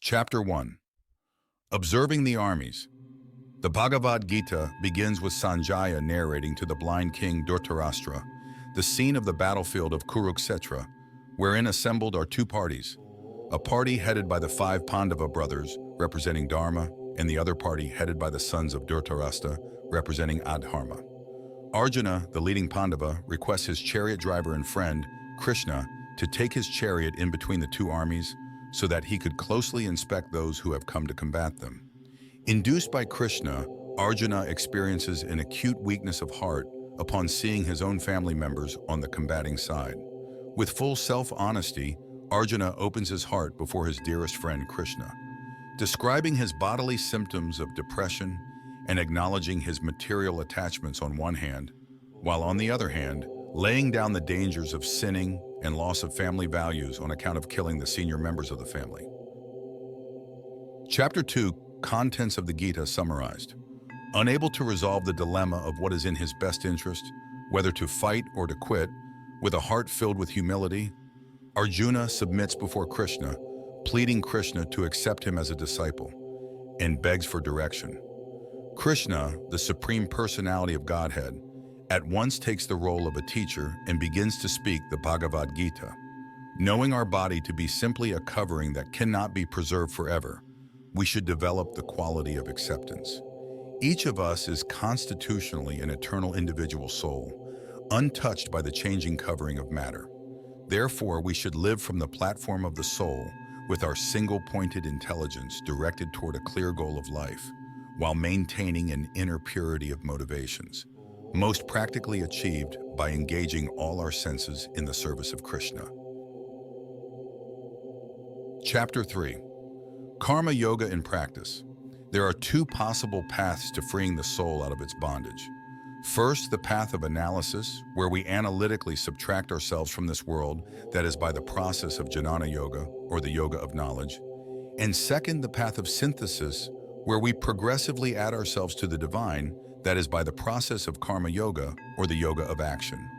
Chapter 1. Observing the Armies. The Bhagavad Gita begins with Sanjaya narrating to the blind king Dhritarashtra the scene of the battlefield of Kurukshetra, wherein assembled are two parties, a party headed by the five Pandava brothers, representing Dharma, and the other party headed by the sons of Dhritarashtra, representing Adharma. Arjuna, the leading Pandava, requests his chariot driver and friend, Krishna, to take his chariot in between the two armies so that he could closely inspect those who have come to combat them. Induced by Krishna, Arjuna experiences an acute weakness of heart upon seeing his own family members on the combating side. With full self-honesty, Arjuna opens his heart before his dearest friend Krishna, describing his bodily symptoms of depression and acknowledging his material attachments on one hand, while on the other hand, laying down the dangers of sinning and loss of family values on account of killing the senior members of the family. Chapter 2, Contents of the Gita summarized. Unable to resolve the dilemma of what is in his best interest, whether to fight or to quit, with a heart filled with humility, Arjuna submits before Krishna, pleading Krishna to accept him as a disciple, and begs for direction. Krishna, the Supreme Personality of Godhead, at once takes the role of a teacher and begins to speak the Bhagavad Gita. Knowing our body to be simply a covering that cannot be preserved forever, we should develop the quality of acceptance. Each of us is constitutionally an eternal individual soul, untouched by the changing covering of matter. Therefore, we should live from the platform of the soul with our single-pointed intelligence directed toward a clear goal of life, while maintaining an inner purity of motivations, most practically achieved by engaging all our senses in the service of Krishna. Chapter 3. Karma Yoga in Practice. There are two possible paths to freeing the soul out of its bondage. First, the path of analysis, where we analytically subtract ourselves from this world, that is by the process of jnana yoga, or the yoga of knowledge. And second, the path of synthesis, where we progressively add ourselves to the divine, that is by the process of karma yoga, or the yoga of action.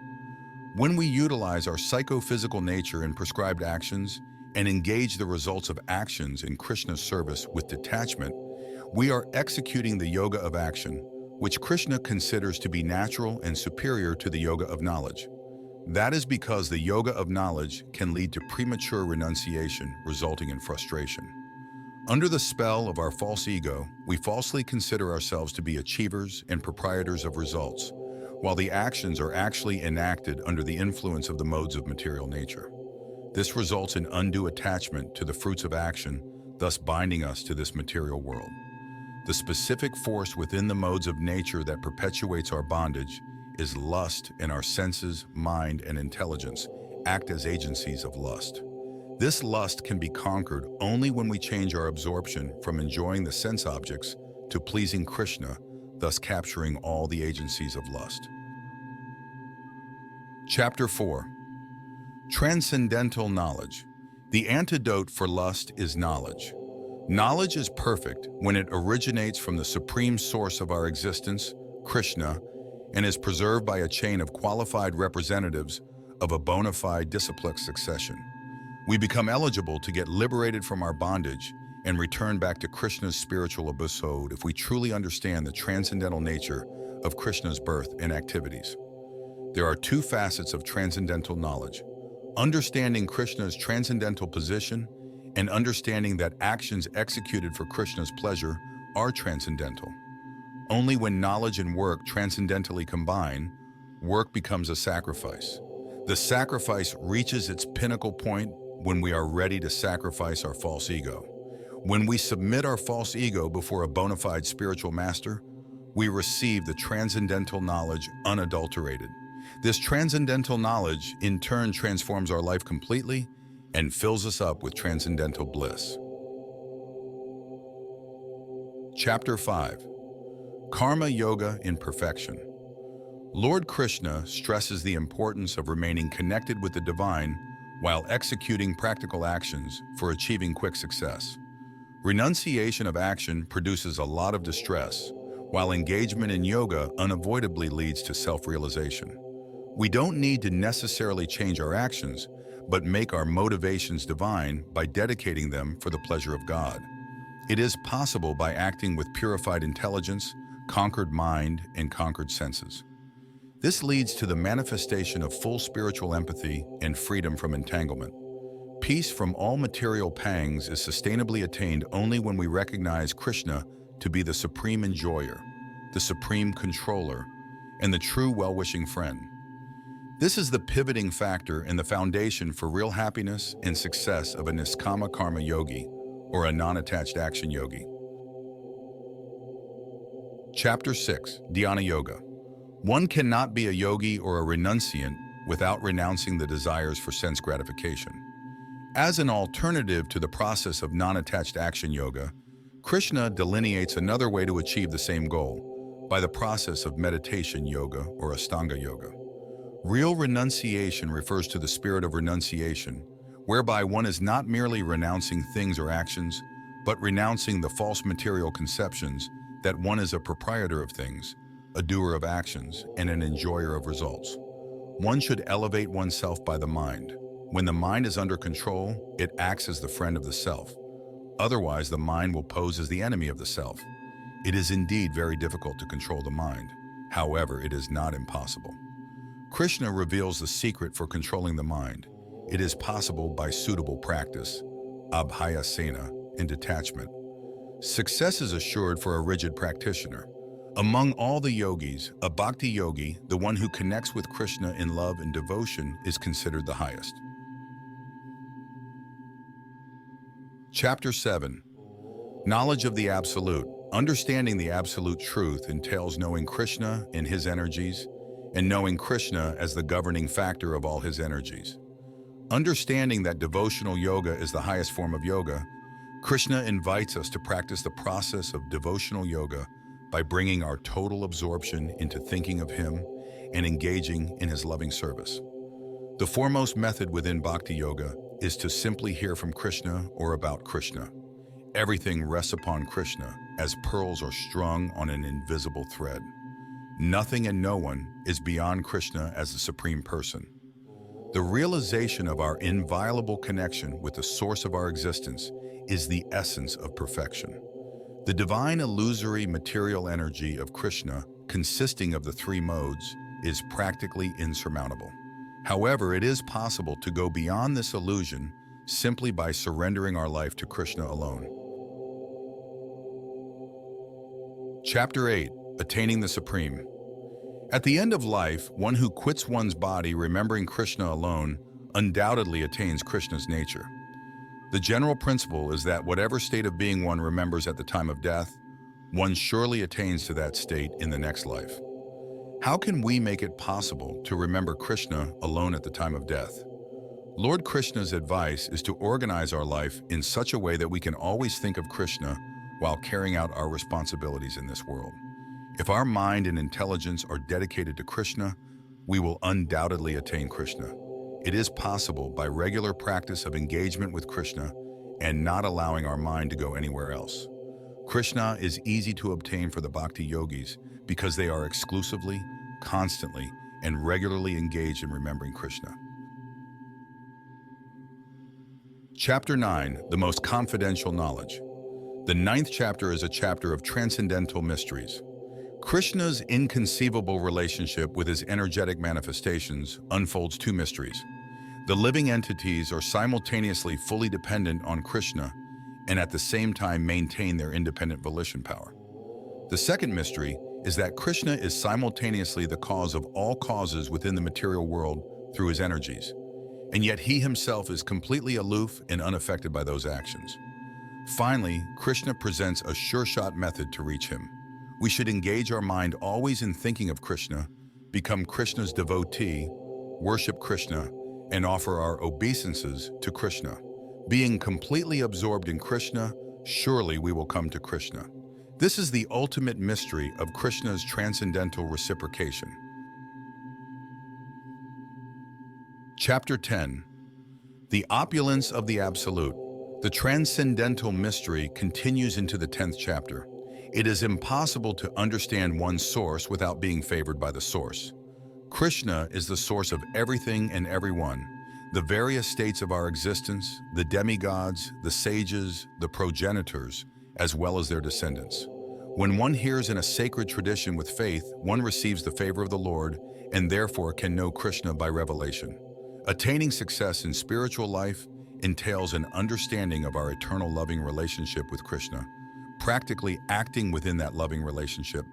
When we utilize our psychophysical nature in prescribed actions and engage the results of actions in Krishna's service with detachment, we are executing the yoga of action, which Krishna considers to be natural and superior to the yoga of knowledge. That is because the yoga of knowledge can lead to premature renunciation, resulting in frustration. Under the spell of our false ego, we falsely consider ourselves to be achievers and proprietors of results, while the actions are actually enacted under the influence of the modes of material nature. This results in undue attachment to the fruits of action, thus binding us to this material world. The specific force within the modes of nature that perpetuates our bondage is lust, and our senses, mind, and intelligence act as agencies of lust. This lust can be conquered only when we change our absorption from enjoying the sense objects to pleasing Krishna, thus capturing all the agencies of lust. Chapter 4. Transcendental Knowledge. The antidote for lust is knowledge. Knowledge is perfect when it originates from the supreme source of our existence, Krishna, and is preserved by a chain of qualified representatives of a bona fide disciplic succession. We become eligible to get liberated from our bondage and return back to Krishna's spiritual abode if we truly understand the transcendental nature of Krishna's birth and activities. There are two facets of transcendental knowledge: understanding Krishna's transcendental position and understanding that actions executed for Krishna's pleasure are transcendental. Only when knowledge and work transcendentally combine, work becomes a sacrifice. The sacrifice reaches its pinnacle point when we are ready to sacrifice our false ego. When we submit our false ego before a bona fide spiritual master, we receive the transcendental knowledge unadulterated. This transcendental knowledge in turn transforms our life completely and fills us up with transcendental bliss. Chapter 5. Karma Yoga in Perfection. Lord Krishna stresses the importance of remaining connected with the divine while executing practical actions for achieving quick success. Renunciation of action produces a lot of distress, while engagement in yoga unavoidably leads to self-realization. We don't need to necessarily change our actions, but make our motivations divine by dedicating them for the pleasure of God. It is possible by acting with purified intelligence, conquered mind, and conquered senses. This leads to the manifestation of full spiritual empathy and freedom from entanglement. Peace from all material pangs is sustainably attained only when we recognize Krishna to be the supreme enjoyer, the supreme controller, and the true well-wishing friend. This is the pivoting factor and the foundation for real happiness and success of a Niskama Karma Yogi, or a non-attached action yogi. Chapter 6, Dhyana Yoga. One cannot be a yogi or a renunciant without renouncing the desires for sense gratification. As an alternative to the process of non-attached action yoga, Krishna delineates another way to achieve the same goal, by the process of meditation yoga or Ashtanga yoga. Real renunciation refers to the spirit of renunciation, whereby one is not merely renouncing things or actions, but renouncing the false material conceptions that one is a proprietor of things, a doer of actions, and an enjoyer of results. One should elevate oneself by the mind. When the mind is under control, it acts as the friend of the self. Otherwise, the mind will pose as the enemy of the self. It is indeed very difficult to control the mind. However, it is not impossible. Krishna reveals the secret for controlling the mind. It is possible by suitable practice, abhayasena, and detachment. Success is assured for a rigid practitioner. Among all the yogis, a bhakti yogi, the one who connects with Krishna in love and devotion, is considered the highest. Chapter 7. Knowledge of the Absolute. Understanding the absolute truth entails knowing Krishna and his energies, and knowing Krishna as the governing factor of all his energies. Understanding that devotional yoga is the highest form of yoga, Krishna invites us to practice the process of devotional yoga by bringing our total absorption into thinking of him and engaging in his loving service. The foremost method within Bhakti Yoga is to simply hear from Krishna or about Krishna. Everything rests upon Krishna as pearls are strung on an invisible thread. Nothing and no one is beyond Krishna as the Supreme Person. The realization of our inviolable connection with the source of our existence is the essence of perfection. The divine illusory material energy of Krishna, consisting of the three modes, is practically insurmountable. However, it is possible to go beyond this illusion simply by surrendering our life to Krishna alone. Chapter 8. Attaining the Supreme. At the end of life, one who quits one's body remembering Krishna alone undoubtedly attains Krishna's nature. The general principle is that whatever state of being one remembers at the time of death, one surely attains to that state in the next life. How can we make it possible to remember Krishna alone at the time of death? Lord Krishna's advice is to organize our life in such a way that we can always think of Krishna while carrying out our responsibilities in this world. If our mind and intelligence are dedicated to Krishna, we will undoubtedly attain Krishna. It is possible by regular practice of engagement with Krishna and not allowing our mind to go anywhere else. Krishna is easy to obtain for the bhakti yogis because they are exclusively, constantly, and regularly engaged in remembering Krishna. Chapter 9, the most confidential knowledge. The 9th chapter is a chapter of transcendental mysteries. Krishna's inconceivable relationship with his energetic manifestations unfolds two mysteries. The living entities are simultaneously fully dependent on Krishna and at the same time maintain their independent volition power. The second mystery is that Krishna is simultaneously the cause of all causes within the material world through his energies, and yet he himself is completely aloof and unaffected by those actions. Finally, Krishna presents a sure-shot method to reach him. We should engage our mind always in thinking of Krishna, become Krishna's devotee, worship Krishna, and offer our obeisances to Krishna. Being completely absorbed in Krishna, surely we will come to Krishna. This is the ultimate mystery of Krishna's transcendental reciprocation. Chapter 10. The Opulence of the Absolute. The transcendental mystery continues into the 10th chapter. It is impossible to understand one's source without being favored by the source. Krishna is the source of everything and everyone. the various states of our existence, the demigods, the sages, the progenitors, as well as their descendants. When one hears in a sacred tradition with faith, one receives the favor of the Lord and therefore can know Krishna by revelation. Attaining success in spiritual life entails an understanding of our eternal loving relationship with Krishna, practically acting within that loving relationship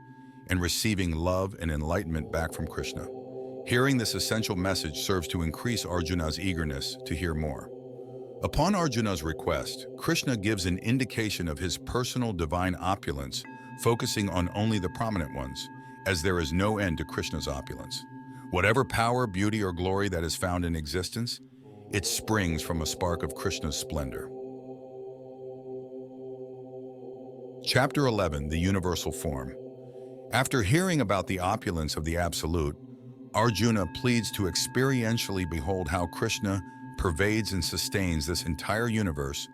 and receiving love and enlightenment back from Krishna. Hearing this essential message serves to increase Arjuna's eagerness to hear more. Upon Arjuna's request, Krishna gives an indication of his personal divine opulence, focusing on only the prominent ones, as there is no end to Krishna's opulence. Whatever power, beauty, or glory that is found in existence, it springs from a spark of Krishna's splendor. Chapter 11, the Universal Form. After hearing about the opulence of the Absolute, Arjuna pleads to experientially behold how Krishna pervades and sustains this entire universe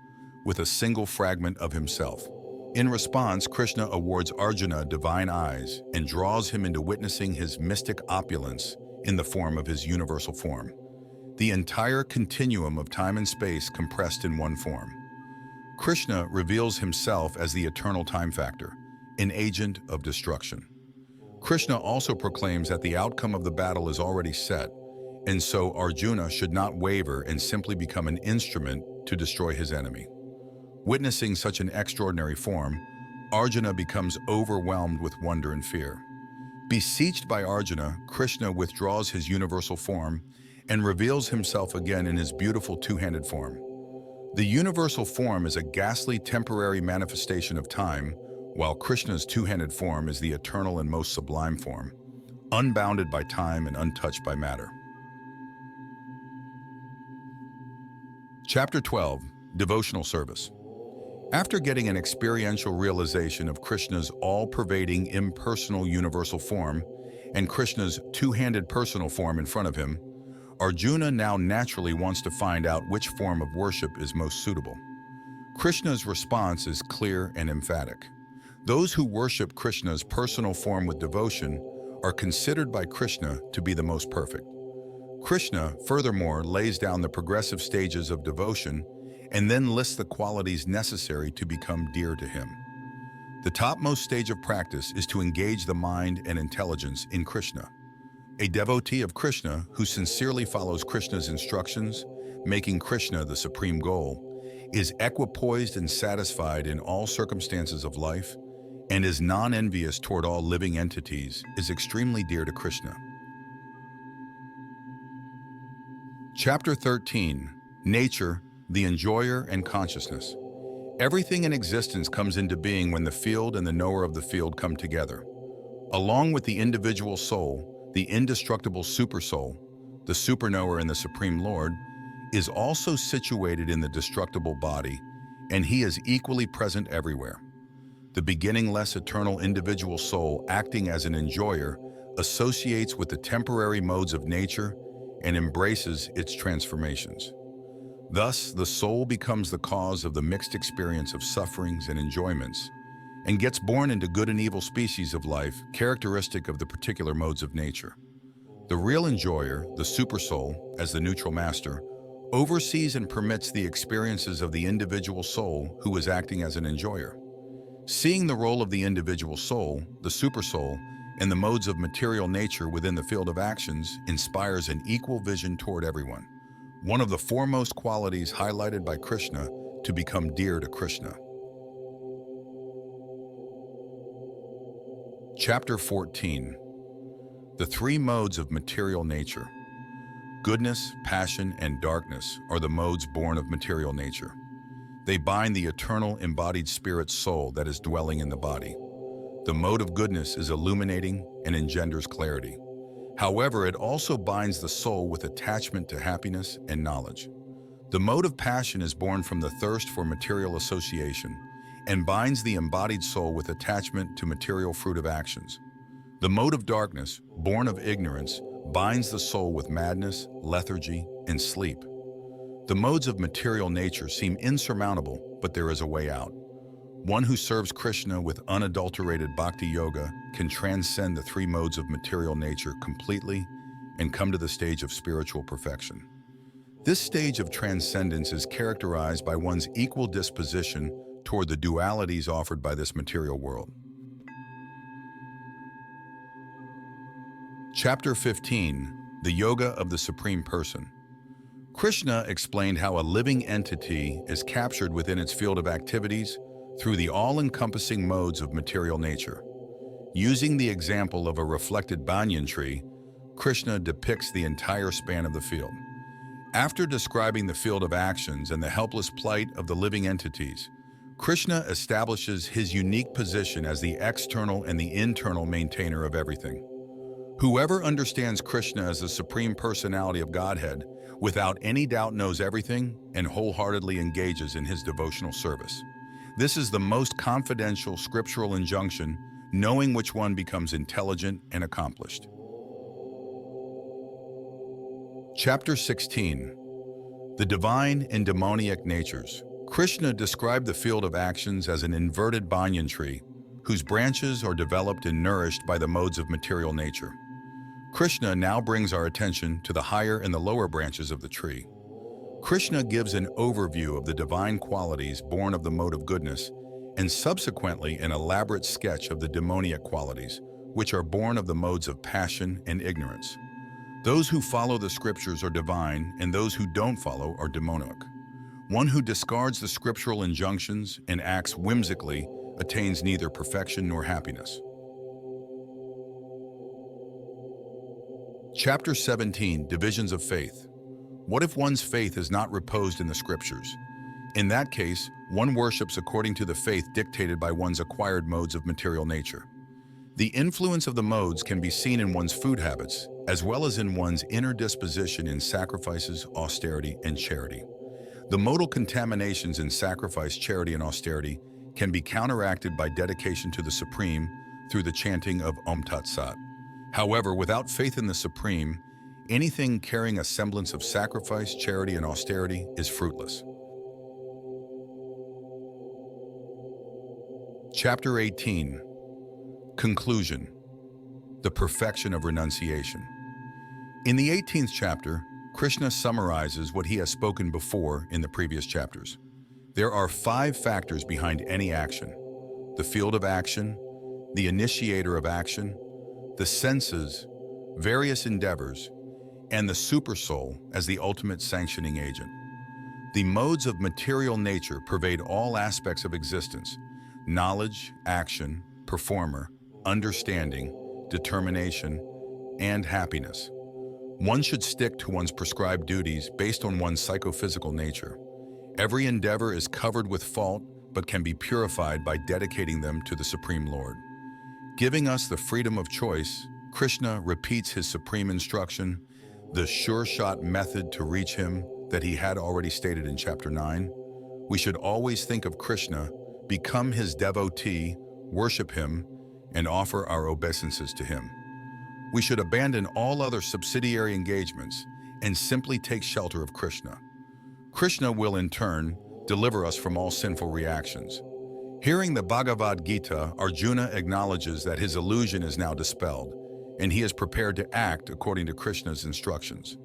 with a single fragment of himself. In response, Krishna awards Arjuna divine eyes and draws him into witnessing his mystic opulence in the form of his universal form. The entire continuum of time and space compressed in one form. Krishna reveals himself as the eternal time factor, an agent of destruction. Krishna also proclaims that the outcome of the battle is already set, and so Arjuna should not waver and simply become an instrument to destroy his enemy. Witnessing such an extraordinary form, Arjuna becomes overwhelmed with wonder and fear. Beseeched by Arjuna, Krishna withdraws his universal form and reveals himself again in his beautiful two-handed form. The universal form is a ghastly temporary manifestation of time, while Krishna's two-handed form is the eternal and most sublime form, unbounded by time and untouched by matter. Chapter 12, Devotional Service. After getting an experiential realization of Krishna's all-pervading impersonal universal form and Krishna's two-handed personal form in front of him, Arjuna now naturally wants to find out which form of worship is most suitable. Krishna's response is clear and emphatic. Those who worship Krishna's personal form with devotion are considered by Krishna to be the most perfect. Krishna, furthermore, lays down the progressive stages of devotion and then lists the qualities necessary to become dear to him. The topmost stage of practice is to engage the mind and intelligence in Krishna. A devotee of Krishna who sincerely follows Krishna's instructions, making Krishna the supreme goal, is equipoised and satisfied in all circumstances of life, and is non-envious toward all living entities, is extremely dear to Krishna. Chapter 13, Nature, the Enjoyer and Consciousness. Everything in existence comes into being when the field and the knower of the field come together. Along with the individual soul, the indestructible supersoul, the superknower and the Supreme Lord, is also situated in the destructible body, and he is equally present everywhere. The beginningless eternal individual soul, acting as an enjoyer, associates with the temporary modes of nature and embraces its transformations. Thus, the soul becomes the cause of the mixed experience of sufferings and enjoyments, and gets born into good and evil species of life, characteristic of the particular modes of nature. The real enjoyer, the supersoul, as the neutral master, oversees and permits the experiences of the individual soul who is acting as an enjoyer. Seeing the role of the individual soul, the supersoul, and the modes of material nature within the field of actions inspires an equal vision toward everyone, one of the foremost qualities highlighted by Krishna to become dear to Krishna. Chapter 14, the three modes of material nature. Goodness, passion, and darkness are the modes born of material nature. They bind the eternal embodied spirit soul that is dwelling in the body. The mode of goodness is illuminating and engenders clarity. However, it also binds the soul with attachment to happiness and knowledge. The mode of passion is born from the thirst for material association and binds the embodied soul with attachment to material fruit of actions. The mode of darkness, born of ignorance, binds the soul with madness, lethargy, and sleep. The modes of material nature seem insurmountable, but there is a way out. One who serves Krishna with unadulterated bhakti yoga can transcend the three modes of material nature completely and come to the stage of spiritual perfection. This stage of transcendence is characterized by one's equal disposition toward the dualities offered by this material world. Chapter 15, The Yoga of the Supreme Person. Krishna explained how a living entity is captured within its field of activities through the all-encompassing modes of material nature. Using the example of a reflected banyan tree, Krishna depicts the entire span of the field. After describing the field of actions and the helpless plight of the living entities, Krishna establishes his unique position as the external and the internal maintainer of everything. Whoever understands Krishna as the Supreme Personality of Godhead, without any doubt knows everything and wholeheartedly engages in his devotional service. This is the most confidential scriptural injunction, knowing which one becomes intelligent and accomplished. Chapter 16, The Divine and Demoniac Natures. Krishna described the field of actions as an inverted banyan tree, whose branches are developed and nourished by the modes of material nature. Krishna now brings our attention to the higher and the lower branches of the tree. Krishna gives an overview of the divine qualities born of the mode of goodness, and subsequently an elaborate sketch of the demoniac qualities, which are born of the modes of passion and ignorance. Those who follow the scriptures are divine, and those who don't follow are demoniac. One who discards the scriptural injunctions and acts whimsically attains neither perfection nor happiness. Chapter 17, Divisions of Faith. What if one's faith is not reposed in the scriptures? In that case, one worships according to the faith dictated by one's acquired modes of material nature. The influence of the modes can be seen in one's food habits, as well as in one's inner disposition in sacrifices, austerity, and charity. The modal contaminations in sacrifice, charity, and austerity can be counteracted by dedication to the Supreme through the chanting of Om Tat Sat. However, without faith in the Supreme, anything carrying a semblance of sacrifice, charity, and austerity is fruitless. Chapter 18, Conclusion, The Perfection of Renunciation. In the 18th chapter, Krishna summarizes what he has spoken before in the previous chapters. There are 5 factors behind any action: the field of action, the initiator of action, the senses, various endeavors, and the supersoul as the ultimate sanctioning agent. The modes of material nature pervade all aspects of existence: knowledge, action, performer, understanding, determination, and happiness. One should stick to one's prescribed duties based on one's psychophysical nature. Every endeavor is covered with fault, but can be purified by dedicating them to the Supreme Lord. Giving us the freedom of choice, Krishna repeats his supreme instruction, the sure-shot method to reach him that he had already stated in chapter 9. We should always think of Krishna, become his devotee, worship him, and offer our obeisances to him. We should abandon all other subsidiary engagements and simply take shelter of Krishna. Krishna will, in turn, deliver us from all sinful reactions. Hearing the Bhagavad Gita, Arjuna acknowledges that his illusion is now dispelled, and he is prepared to act according to Krishna's instructions.